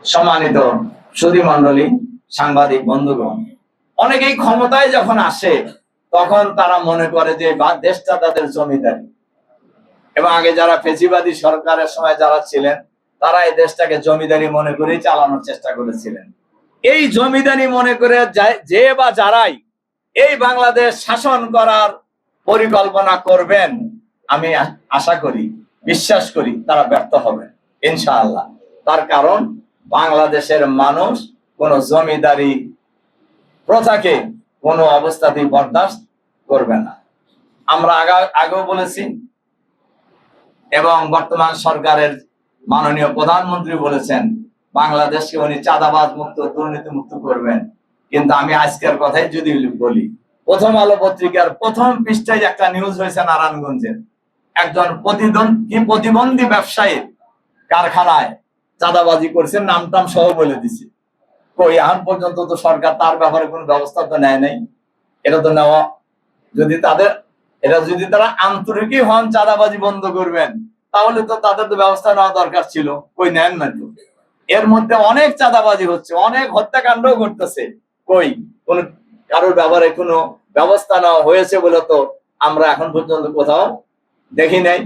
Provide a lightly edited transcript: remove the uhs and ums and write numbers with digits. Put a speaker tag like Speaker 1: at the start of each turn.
Speaker 1: সম্মানিত সুধী মণ্ডলী, সাংবাদিক বন্ধুগণ, অনেকেই ক্ষমতায় যখন আসে তখন তারা মনে করে যে দেশটা তাদের জমিদারি, এবং আগে যারা ফেসিবাদী সরকারের সময় যারা ছিলেন তারা এই দেশটাকে জমিদারি মনে করেই চালানোর চেষ্টা করেছিলেন। এই জমিদারি মনে করে যে বা যারাই এই বাংলাদেশ শাসন করার পরিকল্পনা করবেন, আমি আশা করি, বিশ্বাস করি তারা ব্যর্থ হবেন ইনশাআল্লাহ। তার কারণ বাংলাদেশের মানুষ কোন জমিদারি প্রথাকে কোনো অবস্থাতেই বরদাস্ত করবে না। আমরা আগেও বলেছি এবং বর্তমান সরকারের মাননীয় প্রধানমন্ত্রী বলেছেন বাংলাদেশকে উনি চাঁদাবাজ মুক্ত, দুর্নীতি মুক্ত করবেন। কিন্তু আমি আজকের কথাই যদি বলি, প্রথম আলো পত্রিকার প্রথম পৃষ্ঠায় একটা নিউজ হয়েছে নারায়ণগঞ্জের একজন প্রতিবন্ধী ব্যবসায়ী কারখানায় চাঁদাবাজি করছেন, নামটাম সহ বলে দিছে। কই এখন পর্যন্ত তো সরকার তার ব্যাপারে কোনো ব্যবস্থা তো নেয় নাই। এটা তো নেওয়া, যদি তারা আন্তরিকই হন চাঁদাবাজি বন্ধ করবেন, তাহলে তো তাদের তো ব্যবস্থা নেওয়া দরকার ছিল, কই নেন না তো। এর মধ্যে অনেক চাঁদাবাজি হচ্ছে, অনেক হত্যাকাণ্ড ঘটতেছে, কই কোন কারোর ব্যাপারে কোনো ব্যবস্থা নেওয়া হয়েছে বলে তো আমরা এখন পর্যন্ত কোথাও দেখি নাই।